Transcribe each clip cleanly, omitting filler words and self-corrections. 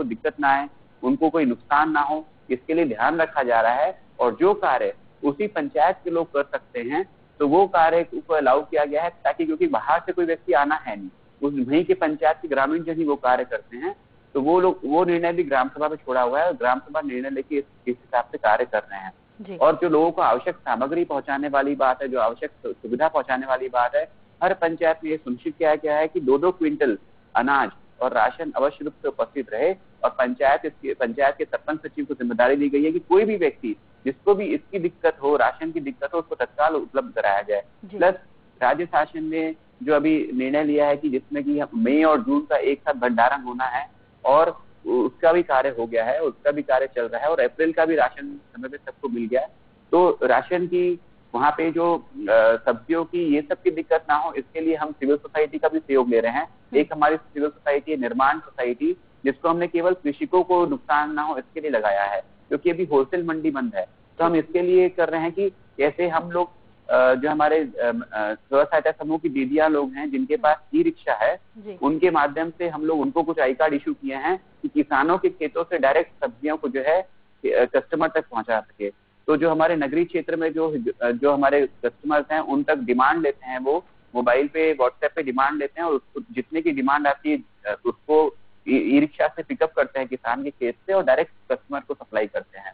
को दिक्कत ना आए, उनको कोई नुकसान ना हो, इसके लिए ध्यान रखा जा रहा है। और जो कार्य उसी पंचायत के लोग कर सकते हैं तो वो कार्य को अलाउ किया गया है, ताकि क्योंकि बाहर से कोई व्यक्ति आना है नहीं, उस वहीं के पंचायत के ग्रामीण जन ही वो कार्य करते हैं, तो वो लोग वो निर्णय भी ग्राम सभा में छोड़ा हुआ है और ग्राम सभा निर्णय लेके इस हिसाब से कार्य कर रहे हैं। और जो लोगों को आवश्यक सामग्री पहुंचाने वाली बात है, जो आवश्यक सुविधा पहुंचाने वाली बात है, हर पंचायत में ये सुनिश्चित किया गया है कि 2-2 क्विंटल अनाज और राशन अवश्य रूप से उपस्थित रहे। और पंचायत के सरपंच सचिव को जिम्मेदारी दी गई है कि कोई भी व्यक्ति जिसको भी इसकी दिक्कत हो, राशन की दिक्कत हो, उसको तत्काल उपलब्ध कराया जाए। प्लस राज्य शासन ने जो अभी निर्णय लिया है कि जिसमें कि मई और जून का एक साथ भंडारण होना है, और उसका भी कार्य हो गया है, उसका भी कार्य चल रहा है, और अप्रैल का भी राशन समय पे सबको मिल गया है। तो राशन की वहाँ पे जो सब्जियों की ये सब की दिक्कत ना हो, इसके लिए हम सिविल सोसाइटी का भी सहयोग ले रहे हैं। एक हमारी सिविल सोसाइटी है निर्माण सोसाइटी, जिसको हमने केवल कृषकों को नुकसान ना हो इसके लिए लगाया है, क्योंकि अभी होलसेल मंडी बंद है। तो हम इसके लिए कर रहे हैं कि कैसे हम लोग जो हमारे स्व सहायता समूह की दीदियां लोग हैं जिनके पास ई रिक्शा है, उनके माध्यम से हम लोग उनको कुछ आई कार्ड इशू किए हैं कि किसानों के खेतों से डायरेक्ट सब्जियों को जो है कस्टमर तक पहुंचा सके। तो जो हमारे नगरीय क्षेत्र में जो हमारे कस्टमर्स हैं उन तक डिमांड लेते हैं, वो मोबाइल पे व्हाट्सएप पे डिमांड लेते हैं और उसको जितने की डिमांड आती है उसको ई रिक्शा से पिकअप करते हैं किसान के खेत से और डायरेक्ट कस्टमर को सप्लाई करते हैं।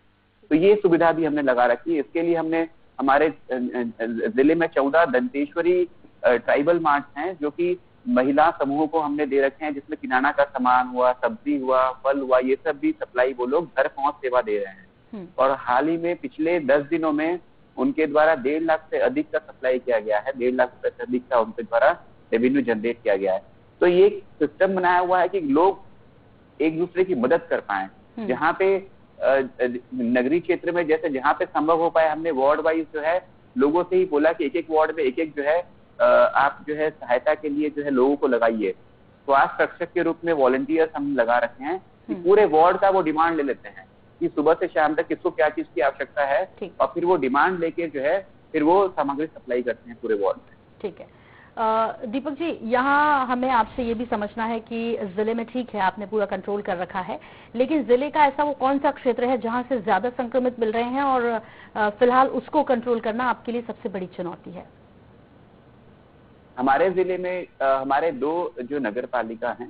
तो ये सुविधा भी हमने लगा रखी है। इसके लिए हमने हमारे जिले में 14 दंतेश्वरी ट्राइबल मार्ट हैं जो कि महिला समूहों को हमने दे रखे हैं, जिसमें किराना का सामान हुआ, सब्जी हुआ, फल हुआ, ये सब भी सप्लाई वो लोग घर पहुंच सेवा दे रहे हैं। और हाल ही में पिछले 10 दिनों में उनके द्वारा 1.5 लाख से अधिक का सप्लाई किया गया है, 1.5 लाख से अधिक का उनके द्वारा रेवेन्यू जनरेट किया गया है। तो ये सिस्टम बनाया हुआ है कि लोग एक दूसरे की मदद कर पाए। जहाँ पे नगरीय क्षेत्र में जैसे जहाँ पे संभव हो पाए, हमने वार्ड वाइज जो है लोगों से ही बोला कि एक-एक वार्ड में एक-एक जो है आप जो है सहायता के लिए जो है लोगों को लगाइए। स्वास्थ्य रक्षक के रूप में वॉलंटियर्स हम लगा रखे हैं कि पूरे वार्ड का वो डिमांड ले लेते हैं कि सुबह से शाम तक किसको क्या चीज की आवश्यकता है, और फिर वो डिमांड लेके जो है फिर वो सामग्री सप्लाई करते हैं पूरे वार्ड में। ठीक है दीपक जी, यहाँ हमें आपसे ये भी समझना है कि जिले में ठीक है आपने पूरा कंट्रोल कर रखा है, लेकिन जिले का ऐसा वो कौन सा क्षेत्र है जहाँ से ज्यादा संक्रमित मिल रहे हैं और फिलहाल उसको कंट्रोल करना आपके लिए सबसे बड़ी चुनौती है? हमारे जिले में हमारे 2 जो नगर पालिका हैं,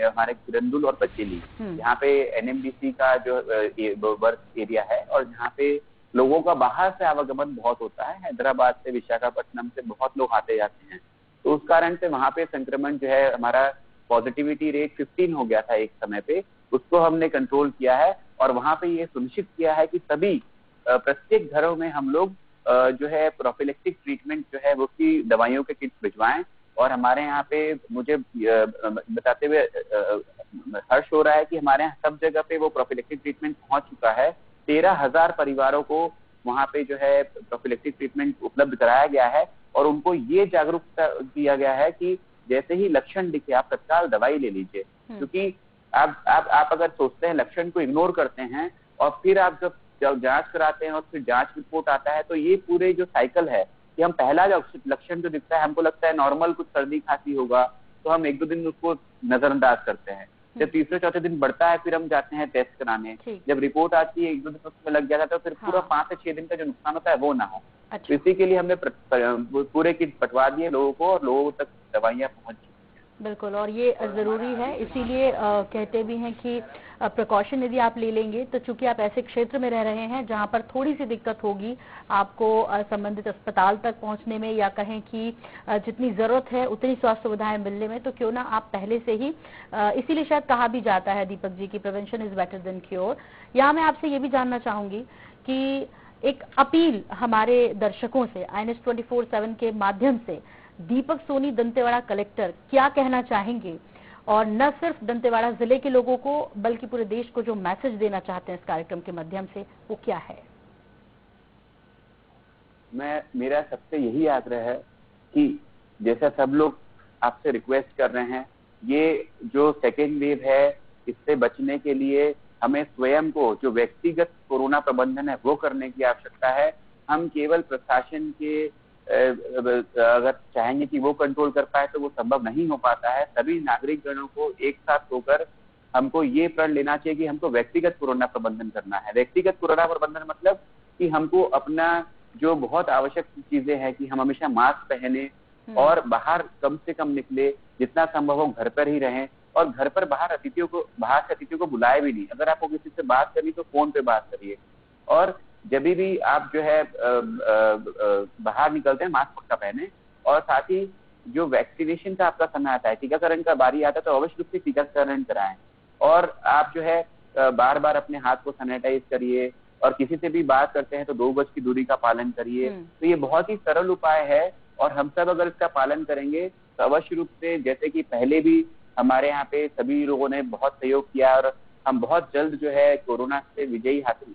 हमारे किरंदुल और बचेली, यहाँ पे एनएमडीसी का जो वर्क एरिया है और यहाँ पे लोगों का बाहर से आवागमन बहुत होता है। हैदराबाद से, विशाखापट्टनम से बहुत लोग आते जाते हैं, तो उस कारण से वहाँ पे संक्रमण जो है हमारा पॉजिटिविटी रेट 15 हो गया था एक समय पे, उसको हमने कंट्रोल किया है। और वहाँ पे ये सुनिश्चित किया है कि सभी प्रत्येक घरों में हम लोग जो है प्रोफिलेक्टिक ट्रीटमेंट जो है वो की दवाइयों के किट भिजवाएं। और हमारे यहाँ पे मुझे बताते हुए हर्ष हो रहा है कि हमारे यहाँ सब जगह पे वो प्रोफिलेक्टिक ट्रीटमेंट पहुंच चुका है। 13,000 परिवारों को वहाँ पे जो है प्रोफिलेक्टिक ट्रीटमेंट उपलब्ध कराया गया है और उनको ये जागरूकता दिया गया है कि जैसे ही लक्षण दिखे आप तत्काल दवाई ले लीजिए। क्योंकि आप अगर सोचते हैं, लक्षण को इग्नोर करते हैं और फिर आप जब जांच कराते हैं और फिर जांच रिपोर्ट आता है, तो ये पूरे जो साइकिल है कि हम पहला लक्षण जो दिखता है हमको लगता है नॉर्मल कुछ सर्दी खांसी होगा, तो हम 1-2 दिन उसको नजरअंदाज करते हैं। जब तीसरे चौथे दिन बढ़ता है फिर हम जाते हैं टेस्ट कराने, जब रिपोर्ट आती है 1-2 दिन उसमें लग जाता है, तो फिर पूरा 5 से 6 दिन का जो नुकसान होता है वो ना हो। तो इसी के लिए हमने पूरे किट बंटवा दिए लोगों को और लोगों तक दवाइयाँ पहुंच। बिल्कुल, और ये जरूरी है, इसीलिए कहते भी हैं कि प्रिकॉशन यदि आप ले लेंगे तो चूंकि आप ऐसे क्षेत्र में रह रहे हैं जहां पर थोड़ी सी दिक्कत होगी आपको संबंधित अस्पताल तक पहुंचने में, या कहें कि जितनी जरूरत है उतनी स्वास्थ्य सुविधाएं मिलने में, तो क्यों ना आप पहले से ही, इसीलिए शायद कहा भी जाता है दीपक जी की prevention is better than cure. यहाँ मैं आपसे ये भी जानना चाहूंगी कि एक अपील हमारे दर्शकों से INS 24/7 के माध्यम से दीपक सोनी दंतेवाड़ा कलेक्टर क्या कहना चाहेंगे, और न सिर्फ दंतेवाड़ा जिले के लोगों को बल्कि पूरे देश को जो मैसेज देना चाहते हैं इस कार्यक्रम के माध्यम से, वो क्या है? मेरा सबसे यही आग्रह है कि जैसा सब लोग आपसे रिक्वेस्ट कर रहे हैं, ये जो सेकेंड वेव है इससे बचने के लिए हमें स्वयं को जो व्यक्तिगत कोरोना प्रबंधन है वो करने की आवश्यकता है। हम केवल प्रशासन के अगर चाहेंगे कि वो कंट्रोल कर पाए तो वो संभव नहीं हो पाता है। सभी नागरिक गणों को एक साथ होकर हमको ये प्रण लेना चाहिए कि हमको व्यक्तिगत कोरोना प्रबंधन करना है। व्यक्तिगत कोरोना प्रबंधन मतलब कि हमको अपना जो बहुत आवश्यक चीजें हैं कि हम हमेशा मास्क पहने और बाहर कम से कम निकले, जितना संभव हो घर पर ही रहें, और घर पर बाहर से अतिथियों को बुलाए भी नहीं। अगर आपको किसी से बात करनी तो फोन पे बात करिए, और जब भी आप जो है बाहर निकलते हैं मास्क पक्का पहने। और साथ ही जो वैक्सीनेशन का आपका समय आता है, टीकाकरण का बारी आता है, तो अवश्य रूप से टीकाकरण कराएं। और आप जो है बार बार अपने हाथ को सैनिटाइज करिए, और किसी से भी बात करते हैं तो 2 गज की दूरी का पालन करिए। तो ये बहुत ही सरल उपाय है, और हम सब अगर इसका पालन करेंगे तो अवश्य रूप से, जैसे कि पहले भी हमारे यहाँ पे सभी लोगों ने बहुत सहयोग किया और हम बहुत जल्द जो है कोरोना से विजयी हासिल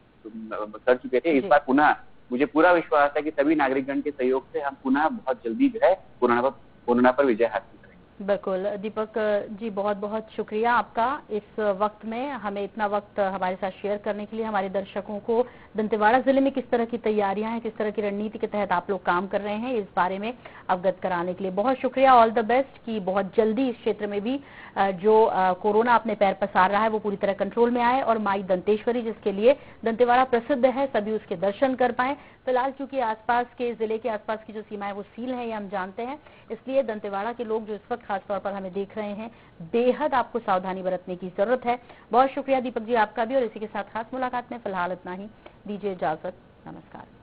कर चुके थे। इस बार पुनः मुझे पूरा विश्वास है कि सभी नागरिकगण के सहयोग से हम पुनः बहुत जल्दी जो है कोरोना पर विजय हासिल करेंगे। बिल्कुल दीपक जी, बहुत बहुत शुक्रिया आपका इस वक्त में हमें इतना वक्त हमारे साथ शेयर करने के लिए। हमारे दर्शकों को दंतेवाड़ा जिले में किस तरह की तैयारियां हैं, किस तरह की रणनीति के तहत आप लोग काम कर रहे हैं, इस बारे में अवगत कराने के लिए बहुत शुक्रिया। ऑल द बेस्ट कि बहुत जल्दी इस क्षेत्र में भी जो कोरोना अपने पैर पसार रहा है वो पूरी तरह कंट्रोल में आए, और माई दंतेश्वरी जिसके लिए दंतेवाड़ा प्रसिद्ध है, सभी उसके दर्शन कर पाए। फिलहाल चूंकि आसपास के जिले के आसपास की जो सीमाएं वो सील है, ये हम जानते हैं, इसलिए दंतेवाड़ा के लोग जो इस वक्त खासतौर पर हमें देख रहे हैं, बेहद आपको सावधानी बरतने की जरूरत है। बहुत शुक्रिया दीपक जी आपका भी, और इसी के साथ खास मुलाकात में फिलहाल इतना ही, दीजिए इजाजत, नमस्कार।